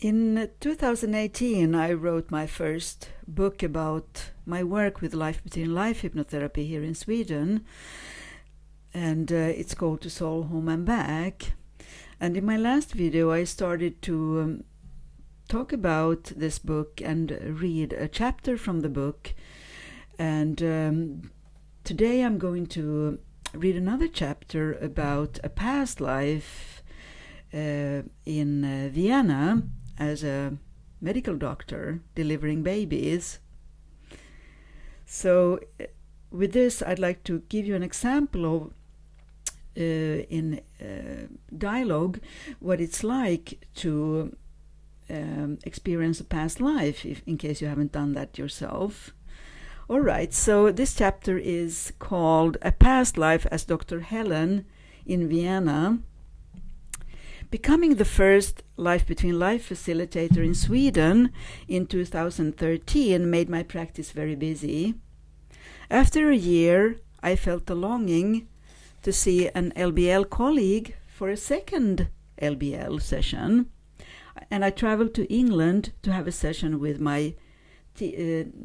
In 2018, I wrote my first book about my work with life between life hypnotherapy here in Sweden, and it's called To Soul, Home and Back. And in my last video, I started to talk about this book and read a chapter from the book. And today I'm going to read another chapter about a past life in Vienna as a medical doctor delivering babies. So with this, I'd like to give you an example of in dialogue what it's like to experience a past life, in case you haven't done that yourself. All right, so this chapter is called A Past Life as Dr. Helen in Vienna. Becoming the first Life Between Life facilitator in Sweden in 2013 made my practice very busy. After a year, I felt a longing to see an LBL colleague for a second LBL session. And I traveled to England to have a session with my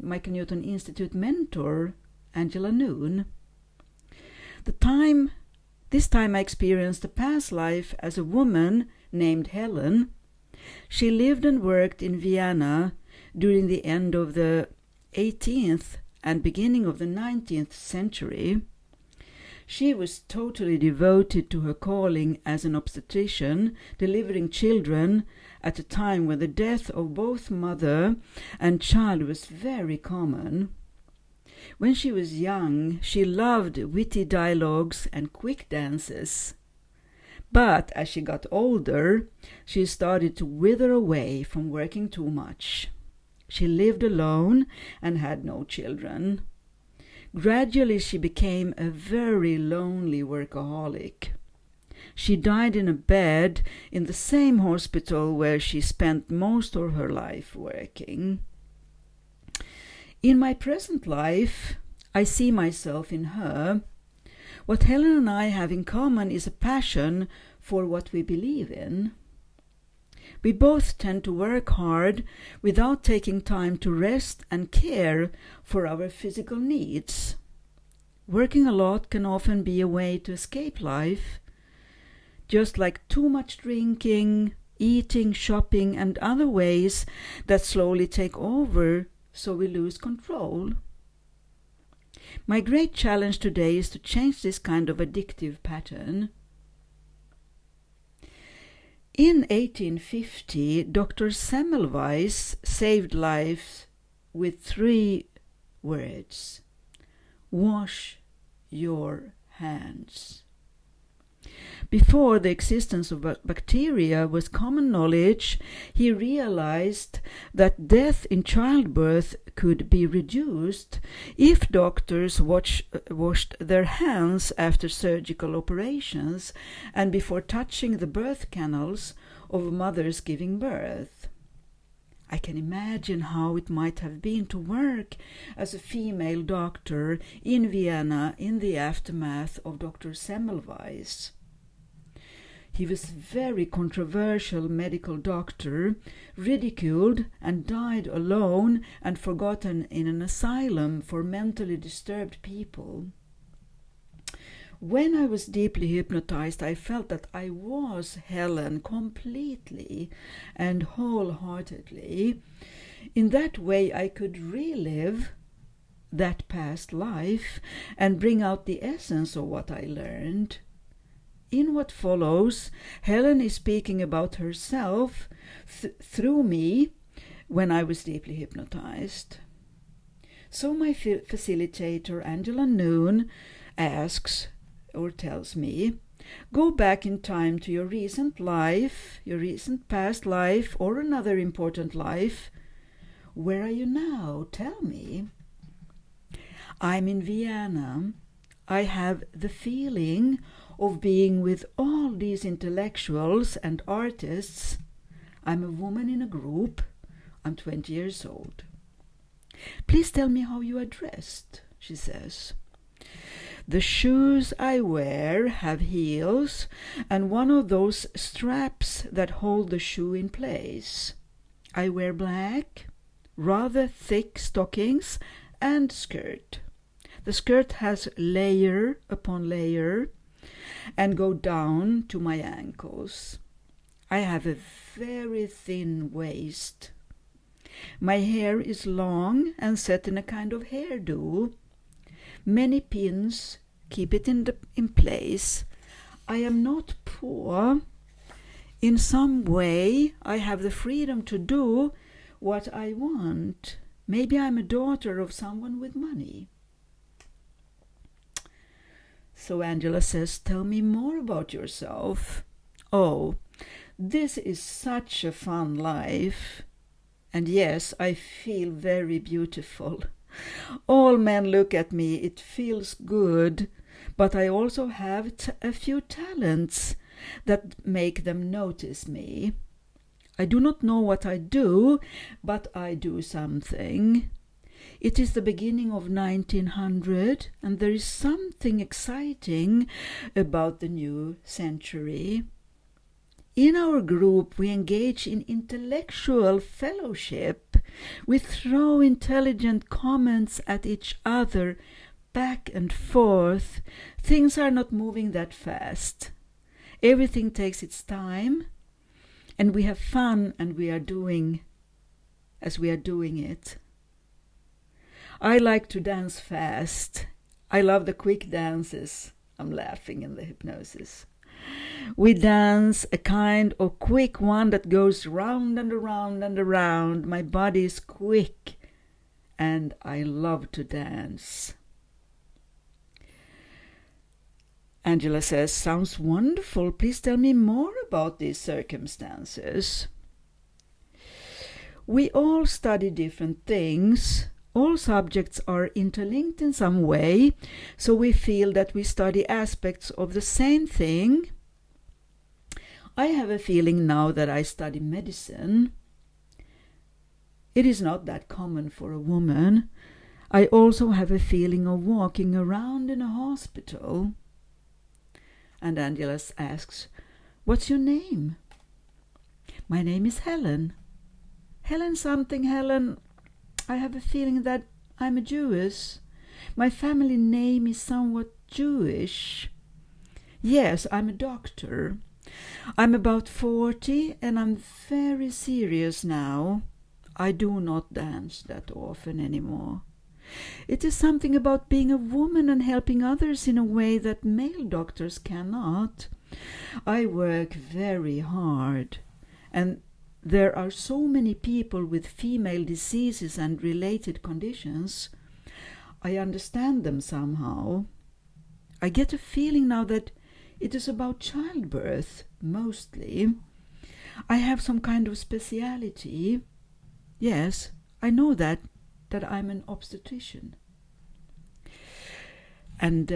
Michael Newton Institute mentor, Angela Noon. This time I experienced a past life as a woman named Helen. She lived and worked in Vienna during the end of the 18th and beginning of the 19th century. She was totally devoted to her calling as an obstetrician, delivering children at a time when the death of both mother and child was very common. When she was young, she loved witty dialogues and quick dances. But as she got older, she started to wither away from working too much. She lived alone and had no children. Gradually, she became a very lonely workaholic. She died in a bed in the same hospital where she spent most of her life working. In my present life, I see myself in her. What Helen and I have in common is a passion for what we believe in. We both tend to work hard without taking time to rest and care for our physical needs. Working a lot can often be a way to escape life, just like too much drinking, eating, shopping, and other ways that slowly take over so we lose control. My great challenge today is to change this kind of addictive pattern. In 1850, Dr. Semmelweis saved lives with 3 words: wash your hands. Before the existence of bacteria was common knowledge, he realized that death in childbirth could be reduced if doctors washed their hands after surgical operations and before touching the birth canals of mothers giving birth. I can imagine how it might have been to work as a female doctor in Vienna in the aftermath of Dr. Semmelweis. He was a very controversial medical doctor, ridiculed and died alone and forgotten in an asylum for mentally disturbed people. When I was deeply hypnotized, I felt that I was Helen completely and wholeheartedly. In that way, I could relive that past life and bring out the essence of what I learned. In what follows, Helen is speaking about herself through me when I was deeply hypnotized. So my facilitator, Angela Noon, asks or tells me, go back in time to your recent life, your recent past life, or another important life. Where are you now? Tell me. I'm in Vienna. I have the feeling of being with all these intellectuals and artists. I'm a woman in a group. I'm 20 years old. Please tell me how you are dressed, she says. The shoes I wear have heels and one of those straps that hold the shoe in place. I wear black, rather thick stockings and skirt. The skirt has layer upon layer and go down to my ankles. I have a very thin waist. My hair is long and set in a kind of hairdo. Many pins keep it in place. I am not poor. In some way, I have the freedom to do what I want. Maybe I'm a daughter of someone with money. So Angela says, tell me more about yourself. Oh, this is such a fun life. And yes, I feel very beautiful. All men look at me, it feels good. But I also have a few talents that make them notice me. I do not know what I do, but I do something. It is the beginning of 1900, and there is something exciting about the new century. In our group, we engage in intellectual fellowship. We throw intelligent comments at each other, back and forth. Things are not moving that fast. Everything takes its time, and we have fun, and we are doing as we are doing it. I like to dance fast. I love the quick dances. I'm laughing in the hypnosis. We dance a kind of quick one that goes round and around and around. My body is quick, and I love to dance. Angela says, sounds wonderful. Please tell me more about these circumstances. We all study different things. All subjects are interlinked in some way, so we feel that we study aspects of the same thing. I have a feeling now that I study medicine. It is not that common for a woman. I also have a feeling of walking around in a hospital. And Angela asks, what's your name? My name is Helen. Helen something, Helen. I have a feeling that I'm a Jewess. My family name is somewhat Jewish. Yes, I'm a doctor. I'm about 40 and I'm very serious now. I do not dance that often anymore. It is something about being a woman and helping others in a way that male doctors cannot. I work very hard, and there are so many people with female diseases and related conditions. I understand them somehow. I get a feeling now that it is about childbirth, mostly. I have some kind of speciality. Yes, I know that I'm an obstetrician. And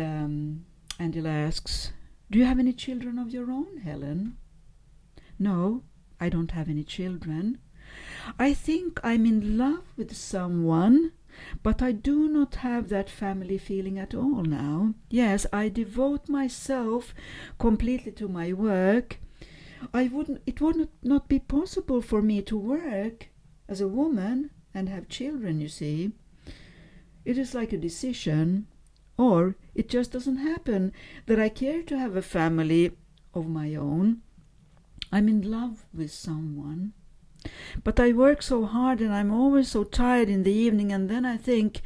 Angela asks, do you have any children of your own, Helen? No, I don't have any children. I think I'm in love with someone, but I do not have that family feeling at all now. Yes, I devote myself completely to my work. It would not be possible for me to work as a woman and have children, you see. It is like a decision, or it just doesn't happen that I care to have a family of my own. I'm in love with someone. But I work so hard and I'm always so tired in the evening, and then I think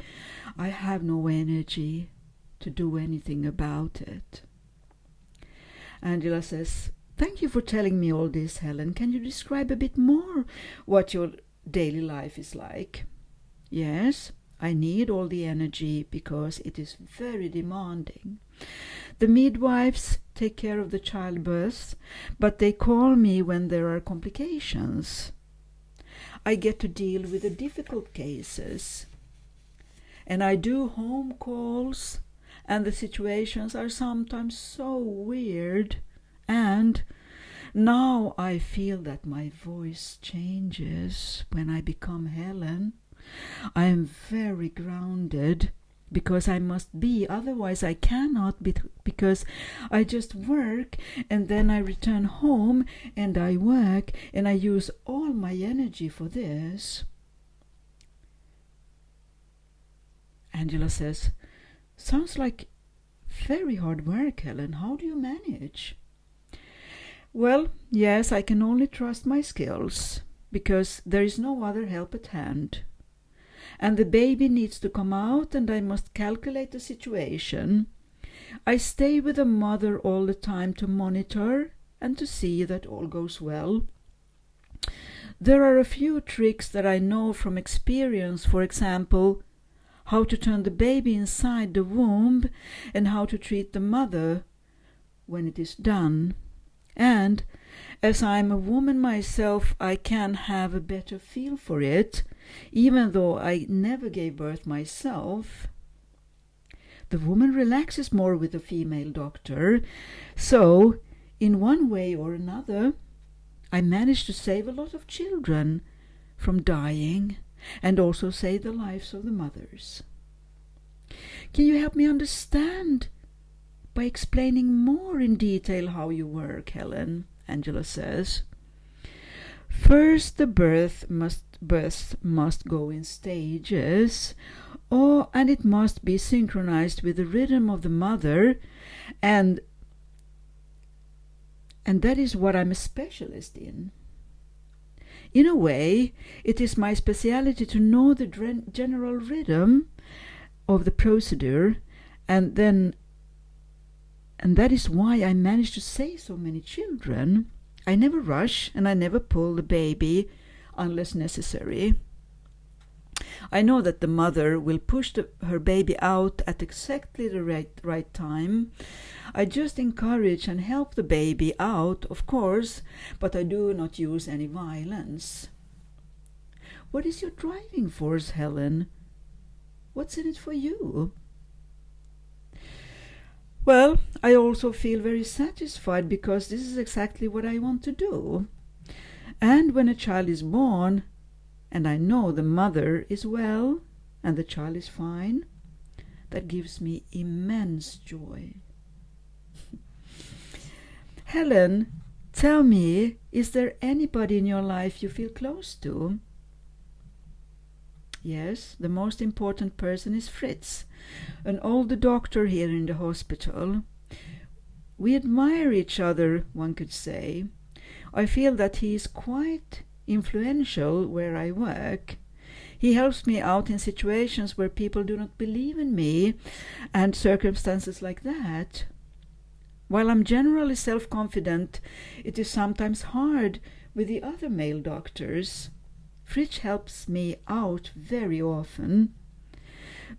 I have no energy to do anything about it. Angela says, thank you for telling me all this, Helen. Can you describe a bit more what your daily life is like? Yes, I need all the energy because it is very demanding. The midwives take care of the childbirth, but they call me when there are complications. I get to deal with the difficult cases, and I do home calls, and the situations are sometimes so weird, and now I feel that my voice changes when I become Helen. I am very grounded. because I must be, otherwise I cannot, because I just work and then I return home and I work and I use all my energy for this. Angela says, sounds like very hard work, Helen. How do you manage? Well, yes, I can only trust my skills, because there is no other help at hand. And the baby needs to come out and I must calculate the situation. I stay with the mother all the time to monitor and to see that all goes well. There are a few tricks that I know from experience, for example, how to turn the baby inside the womb and how to treat the mother when it is done. And as I'm a woman myself, I can have a better feel for it, even though I never gave birth myself. The woman relaxes more with a female doctor, so in one way or another, I managed to save a lot of children from dying and also save the lives of the mothers. Can you help me understand by explaining more in detail how you work, Helen? Angela says. First, the birth must go in stages, and it must be synchronized with the rhythm of the mother, and that is what I'm a specialist in. In a way, it is my speciality to know the general rhythm of the procedure, and that is why I managed to save so many children. I never rush and I never pull the baby unless necessary. I know that the mother will push her baby out at exactly the right time. I just encourage and help the baby out, of course, but I do not use any violence. What is your driving force, Helen? What's in it for you? Well, I also feel very satisfied because this is exactly what I want to do. And when a child is born, and I know the mother is well and the child is fine, that gives me immense joy. Helen, tell me, is there anybody in your life you feel close to? Yes, the most important person is Fritz, an older doctor here in the hospital. We admire each other, one could say. I feel that he is quite influential where I work. He helps me out in situations where people do not believe in me and circumstances like that. While I'm generally self-confident, it is sometimes hard with the other male doctors. Fritz helps me out very often.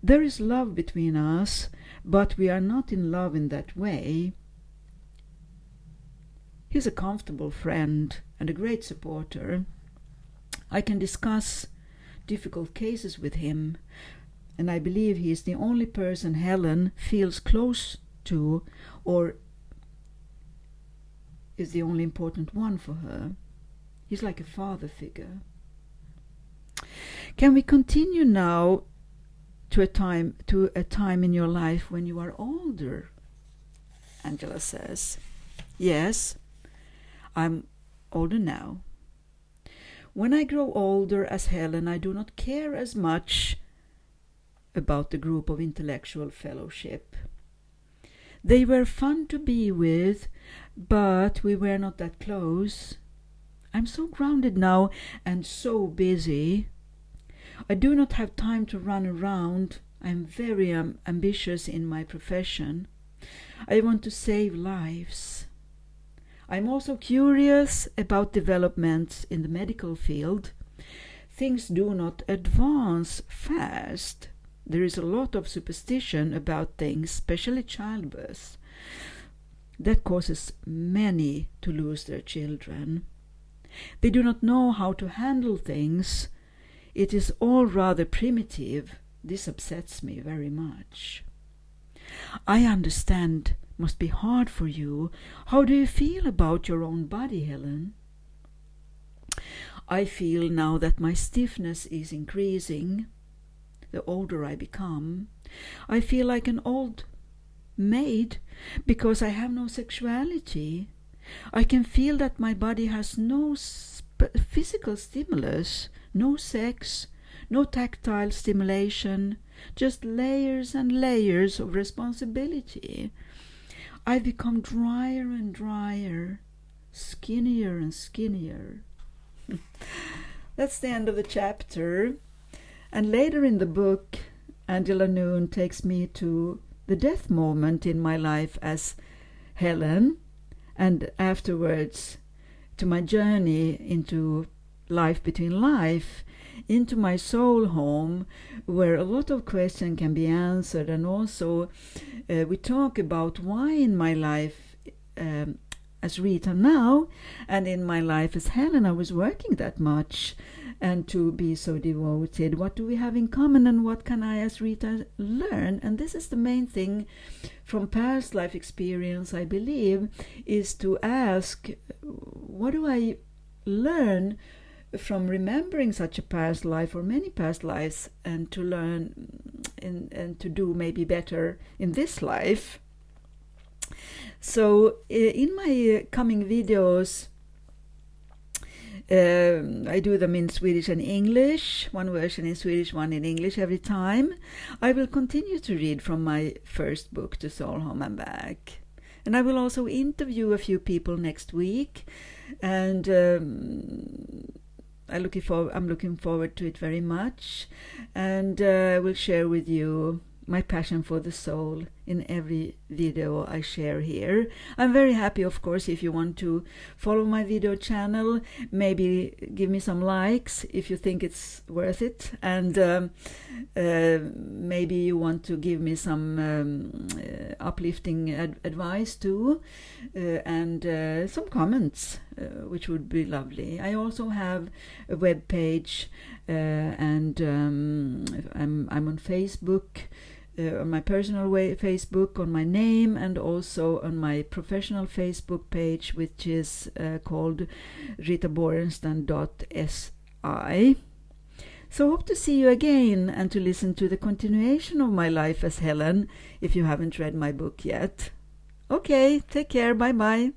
There is love between us, but we are not in love in that way. He's a comfortable friend and a great supporter. I can discuss difficult cases with him, and I believe he is the only person Helen feels close to or is the only important one for her. He's like a father figure. Can we continue now to a time in your life when you are older? Angela says. Yes, I'm older now. When I grow older as Helen, I do not care as much about the group of intellectual fellowship. They were fun to be with, but we were not that close. I'm so grounded now and so busy. I do not have time to run around. I'm very ambitious in my profession. I want to save lives. I'm also curious about developments in the medical field. Things do not advance fast. There is a lot of superstition about things, especially childbirth. That causes many to lose their children. They do not know how to handle things. It is all rather primitive. This upsets me very much. I understand must be hard for you. How do you feel about your own body, Helen? I feel now that my stiffness is increasing. the older I become. I feel like an old maid because I have no sexuality. I can feel that my body has no physical stimulus, no sex, no tactile stimulation, just layers and layers of responsibility. I've become drier and drier, skinnier and skinnier. That's the end of the chapter. And later in the book, Angela Noon takes me to the death moment in my life as Helen, and afterwards to my journey into life between life, into my soul home, where a lot of questions can be answered. And also we talk about why in my life as Rita now, and in my life as Helen, I was working that much and to be so devoted. What do we have in common, and what can I as Rita learn? And this is the main thing from past life experience, I believe, is to ask, what do I learn from remembering such a past life or many past lives, and to learn and to do maybe better in this life. So in my coming videos, I do them in Swedish and English, one version in Swedish, one in English every time. I will continue to read from my first book, To Soul, Home and Back. And I will also interview a few people next week, and I'm looking forward to it very much, and I will share with you my passion for the soul in every video I share here. I'm very happy, of course, if you want to follow my video channel, maybe give me some likes if you think it's worth it, and maybe you want to give me some uplifting advice too, and some comments, which would be lovely. I also have a web page, and I'm on Facebook, on my personal Facebook, on my name, and also on my professional Facebook page, which is called ritaborenstein.si. So hope to see you again, and to listen to the continuation of my life as Helen, if you haven't read my book yet. Okay, take care, bye bye.